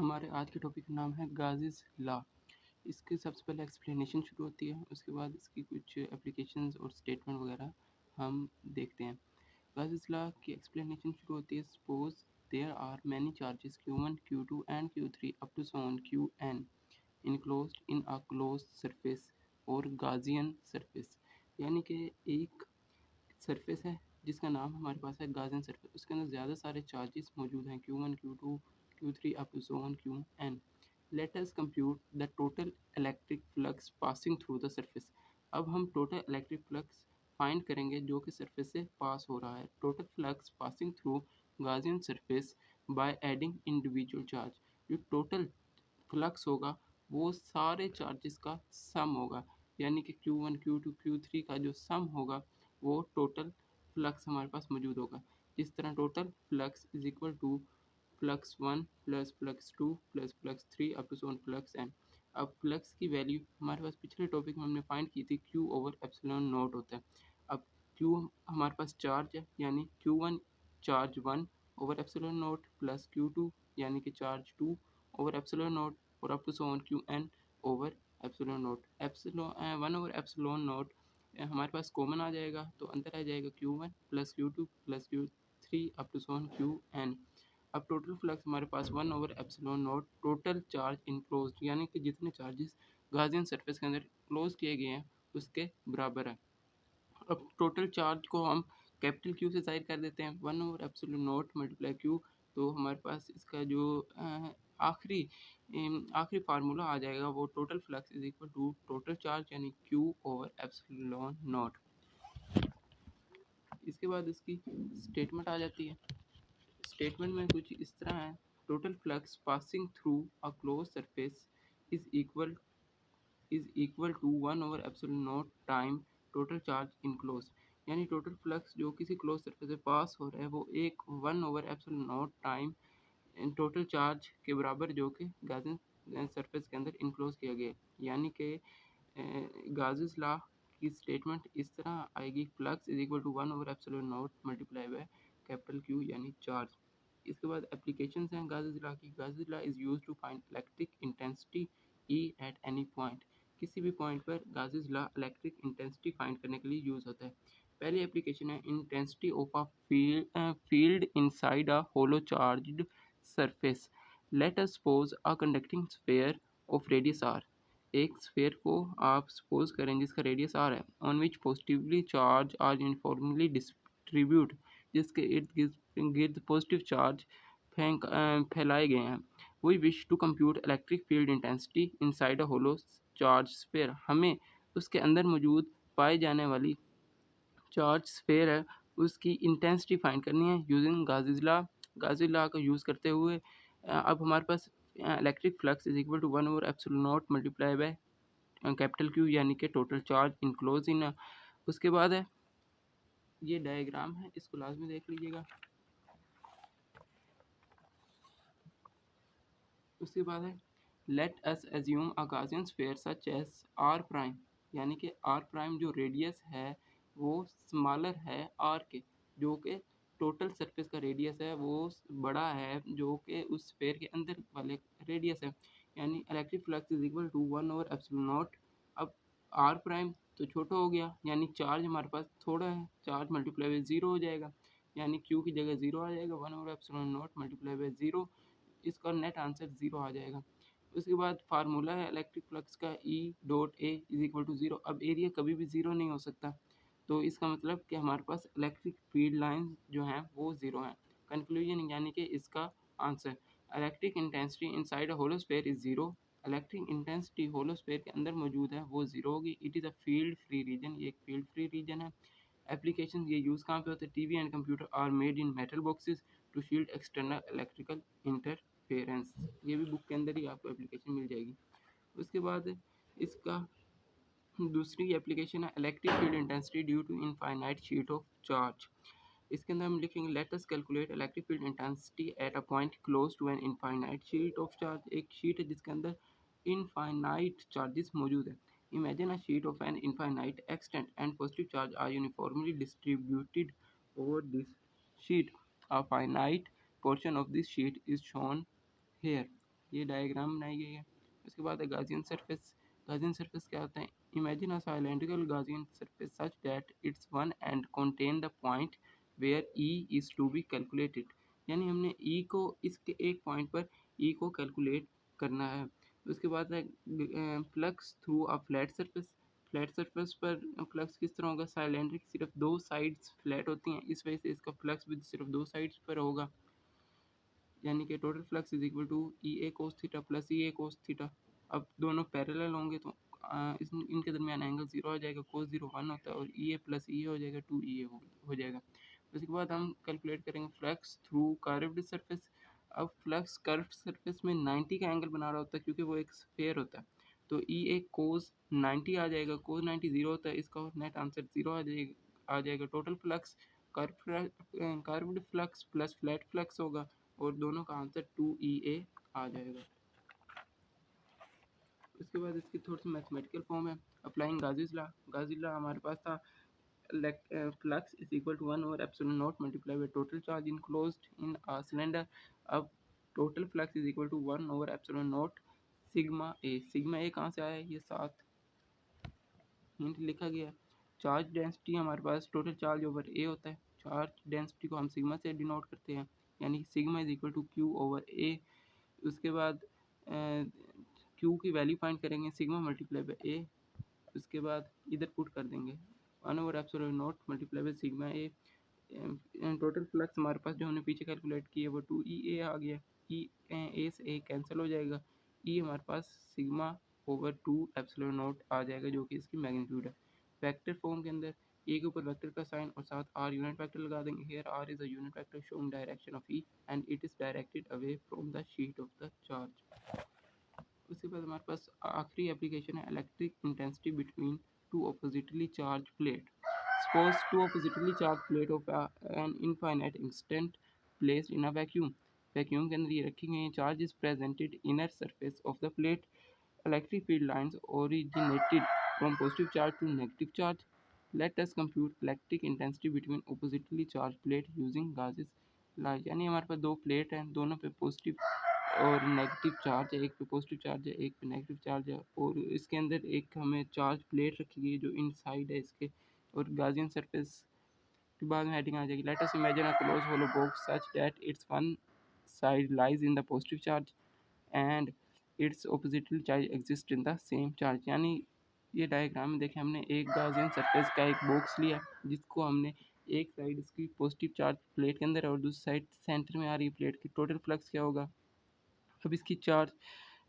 हमारे आज के टॉपिक का नाम है गाज़ीज़ लॉ। इसके सबसे पहले एक्सप्लेनेशन शुरू होती है, उसके बाद इसकी कुछ एप्लीकेशंस और स्टेटमेंट वगैरह हम देखते हैं। गाज़ीज़ लॉ की एक्सप्लेनेशन शुरू होती है। Suppose there are many charges Q1, Q2 and Q3 up to so on Qn enclosed in a closed surface और Gaussian surface। यानी कि एक सरफेस है जिसका नाम हमारे पास है गाज़ियन सरफेस। उसके अंदर ज़्यादा सारे चार्जेस मौजूद हैं Q1, Q2, Q3 up to so on Qn। Let us compute the total electric flux passing through the surface। अब हम टोटल इलेक्ट्रिक फ्लक्स फाइंड करेंगे जो कि सरफेस से पास हो रहा है। Total flux passing through Gaussian surface by adding individual charge. जो टोटल फ्लक्स होगा वो सारे चार्जेस का सम होगा, यानी कि Q1, Q2, Q3 का जो सम होगा वो टोटल फ्लक्स हमारे पास मौजूद होगा। इस तरह total flux is equal to flux 1 plus flux 2 plus flux 3 up to so on flux n। अब फ्लक्स की वैल्यू हमारे पास पिछले टॉपिक में हमने फाइंड की थी, Q ओवर एप्सिलॉन नॉट होता है। अब Q हमारे पास चार्ज है, यानी Q1 charge 1 over epsilon not plus Q2 यानी कि चार्ज 2 ओवर एप्सिलॉन नॉट और up to so on Qn over epsilon not. Epsilon 1 over epsilon not हमारे पास कॉमन आ जाएगा, तो अंदर आ जाएगा Q1 plus Q2 plus Q3 up to so on Qn। अब टोटल फ्लक्स हमारे पास 1 over epsilon not total charge enclosed, यानी कि जितने चार्जेस गाज़ियन सरफेस के अंदर क्लोज किए गए हैं उसके बराबर है। अब टोटल चार्ज को हम कैपिटल Q से ज़ाहिर कर देते हैं, 1 over epsilon not multiply Q। तो हमारे पास इसका जो आखिरी फार्मूला आ जाएगा वो total flux is equal to total charge यानी Q ओवर एप्सिलॉन नॉट। इसके बाद इसकी स्टेटमेंट आ जाती है। स्टेटमेंट में कुछ इस तरह है, total flux passing through a close surface is equal to 1 over epsilon not time total charge enclose. यानी टोटल फ्लक्स जो किसी क्लोज सरफेस से पास हो रहा है वो 1 over epsilon not time total charge के बराबर जो कि गाज़ियन सरफेस के अंदर इनक्लोज किया गया है। यानी कि गाज़ीज़ लॉ की स्टेटमेंट इस तरह आएगी, flux is equal to 1 over epsilon not multiply by capital Q यानी चार्ज। इसके बाद एप्लीकेशंस हैं गाज़ीज़ लॉ की। Gauss's law is used to find electric intensity E at any point. किसी भी पॉइंट पर Gauss's law electric intensity find करने के लिए यूज़ होता है। पहली एप्लीकेशन है intensity of a field inside a hollow charged surface. Let us suppose a conducting sphere of radius r। एक स्फीयर को आप सपोज करें जिसका रेडियस r है, on which positively charge are uniformly distribute, जिसके इर्द गिर्द पॉजिटिव चार्ज फैलाए गए हैं। We wish to compute electric field intensity inside a hollow charge sphere. हमें उसके अंदर मौजूद पाई जाने वाली चार्ज स्फीयर है उसकी इंटेंसिटी फाइंड करनी है using Gauss's law. Gauss's law का यूज़ करते हुए अब हमारे पास electric flux is equal to 1 over epsilon not multiply by capital Q यानी कि टोटल चार्ज इनक्लोज इन। उसके बाद है ये डायग्राम है, इसको लाजमी देख लीजिएगा। उसके बाद है let us assume a Gaussian sphere such as r prime, यानी कि r प्राइम जो रेडियस है वो स्मॉलर है r के, जो कि टोटल सरफेस का रेडियस है वो बड़ा है जो कि उस स्फीयर के अंदर वाले रेडियस है। यानी electric flux is equal to 1 over epsilon not. अब r प्राइम तो छोटा हो गया, यानी चार्ज हमारे पास थोड़ा है, चार्ज मल्टीप्लाई बाय 0 हो जाएगा, यानी Q की जगह 0 आ जाएगा, 1 over epsilon not multiply bye 0। इसका नेट आंसर 0 आ जाएगा। उसके बाद फार्मूला है इलेक्ट्रिक फ्लक्स का E dot A is equal to 0। अब एरिया कभी भी 0 नहीं हो सकता, तो इसका मतलब कि हमारे पास इलेक्ट्रिक फील्ड लाइंस जो हैं वो 0 हैं। कंक्लूजन यानी कि इसका answer electric intensity inside a hollow sphere is 0। Electric intensity hollow sphere के अंदर मौजूद है वो 0 होगी। It is a field free region, ये एक फील्ड फ्री रीजन है। एप्लीकेशन ये यूज़ कहाँ पे होते हैं, TV and computer are made in metal boxes to shield external electrical interference. ये भी बुक के अंदर ही आपको एप्लीकेशन मिल जाएगी। उसके बाद इसका दूसरी एप्लीकेशन है electric field intensity due to infinite sheet of charge. इसके अंदर हम लिखेंगे let us calculate electric field intensity at a point close to an infinite sheet of charge. एक शीट है जिसके अंदर इनफाइनाइट चार्जेस मौजूद है। Imagine a sheet of an infinite extent and positive charge are uniformly distributed over this sheet. A finite portion of this sheet is shown here. ये diagram बनाई गई है। उसके बाद है गाउसियन सरफेस। गाउसियन सरफेस क्या होता है? Imagine a cylindrical Gaussian surface such that its one end contain the point where E is to be calculated। यानी हमने E को इसके एक पॉइंट पर E को कैलकुलेट करना है। उसके बाद है flux through a flat surface. Flat surface पर फ्लक्स किस तरह होगा? साइलेंड्रिक, सिर्फ दो साइड्स फ्लैट होती हैं, इस वजह से इसका फ्लक्स भी सिर्फ दो साइड्स पर होगा। यानी कि total flux is equal to E A cos theta plus E A cos theta. अब दोनों पैरेलल होंगे तो इनके दरमियान एंगल 0 हो जाएगा, कोस 0 1 होता है, और ई ए प्लस ई ए हो जाएगा 2 ई ए हो जाएगा। उसके बाद हम कैलकुलेट करेंगे फ्लक्स थ्रू कर्व्ड सरफेस। अब फ्लक्स कर्व्ड सरफेस में 90 का एंगल बना रहा होता है क्योंकि वो एक स्फीयर होता है, तो ई ए कोस 90 आ जाएगा। कोस 90 0 होता है, इसका नेट आंसर 0 आ जाएगा। Total flux curved flux plus flat flux होगा, और दोनों का आंसर 2EA आ जाएगा। उसके बाद इसकी थोड़ी सी मैथमेटिकल फॉर्म है। Applying Gauss's law. Gauss's law हमारे पास था flux is equal to 1 over epsilon not multiply by total charge enclosed in a cylinder. अब total flux is equal to 1 over epsilon naught sigma A. Sigma A कहाँ से आया? ये साथ hint लिखा गया है। चार्ज डेंसिटी हमारे पास टोटल चार्ज ओवर ए होता है। चार्ज डेंसिटी को हम सिग्मा से डिनोट करते हैं, यानी sigma is equal to Q over A. उसके बाद क्यू की वैल्यू फाइंड करेंगे, सिग्मा मल्टीप्लाई बाय ए। उसके बाद इधर पुट कर देंगे 1 over epsilon not multiply by sigma A. Total flux हमारे पास जो हमने पीछे कैलकुलेट किया वो 2EA आ गया। ई ए से ए कैंसिल हो जाएगा, ई हमारे पास सिग्मा ओवर 2 एप्सिलॉन नॉट आ जाएगा, जो कि इसकी मैग्नीट्यूड है। वेक्टर फॉर्म के अंदर ए के ऊपर वेक्टर का साइन और साथ आर यूनिट वेक्टर लगा देंगे। Here R is a unit vector showing direction of E and it is directed away from the sheet of the charge. उसके बाद हमारे पास आखिरी एप्लीकेशन है electric intensity between two oppositely charge plate. Suppose two oppositely charge plate of an infinite instant placed in a vacuum. Vacuum के अंदर ये रखी गई हैं। Charge is presented inner surface of the plate. Electric field lines originated from positive charge to negative charge. Let us compute electric intensity between oppositely charged plate using Gauss's law। यानी हमारे पास दो plate हैं, दोनों पे positive और negative charge है, एक पे पॉजिटिव चार्ज है, एक पे नेगेटिव चार्ज है, और इसके अंदर एक हमें चार्ज प्लेट रखी गई है जो इनसाइड है इसके, और गाउसियन सरफेस के बाद में हेडिंग आ जाएगी। Let us imagine a close hollow box such that its one side lies in the positive charge and its oppositely charge exist in the same charge. यानी ये डायग्राम में देखें, हमने एक गाउसियन सरफेस का एक बॉक्स लिया जिसको हमने एक साइड इसकी पॉजिटिव चार्ज प्लेट के अंदर है और दूसरी साइड सेंटर में आ रही है प्लेट की। टोटल फ्लक्स क्या होगा? अब इसकी चार्ज,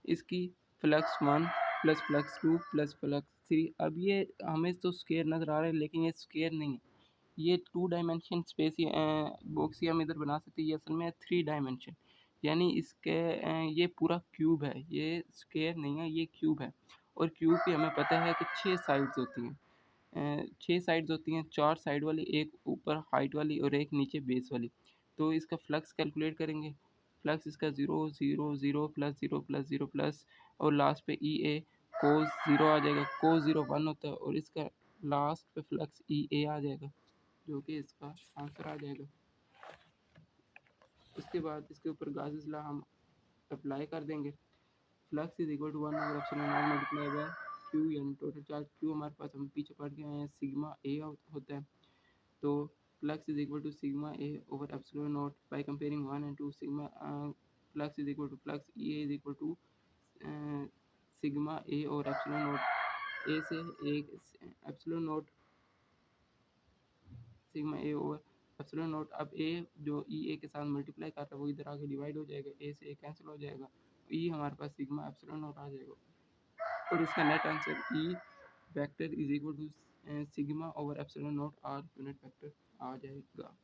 इसकी flux 1 plus flux 2 plus flux 3। अब ये हमें तो स्क्वायर नज़र आ रहा है, लेकिन ये स्क्वायर नहीं है, ये 2 डायमेंशन स्पेस बॉक्स ही हम इधर बना सकते हैं। ये असल में 3 डायमेंशन, यानी इसके ये पूरा क्यूब है, ये स्क्वायर नहीं है, ये क्यूब है। और क्यूब की हमें पता है कि 6 साइड्स होती हैं। 6 साइड्स होती हैं, 4 साइड वाली, एक ऊपर हाइट वाली और एक नीचे बेस वाली। तो इसका फ्लक्स कैलकुलेट करेंगे। फ्लक्स इसका 0 0 0 प्लस 0 प्लस 0 प्लस, और लास्ट पे ई ए कोस 0 आ जाएगा। कोस 0 1 होता है, और इसका लास्ट पे फ्लक्स ई ए आ जाएगा, जो कि इसका आंसर आ जाएगा। उसके बाद इसके ऊपर गाउसेस लॉ हम अप्लाई कर देंगे। Flux is equal to 1 over epsilon not multiply by Q, यानी टोटल चार्ज क्यू हमारे पास हम पीछे पढ़ के आए हैं सिग्मा ए होता है। तो flux is equal to sigma A over epsilon naught by comparing 1 and 2। Sigma flux is equal to flux E A is equal to sigma A और एप्सिलॉन नॉट ए से एक epsilon naught sigma A over epsilon not. अब A जो ई ए के साथ multiply कर रहा है वो इधर आके डिवाइड हो जाएगा, ए से ए कैंसिल हो जाएगा, ई हमारे पास सिग्मा एप्सिलॉन नॉट आ जाएगा, और इसका net answer E vector is equal to sigma over epsilon naught R unit vector आ जाएगा।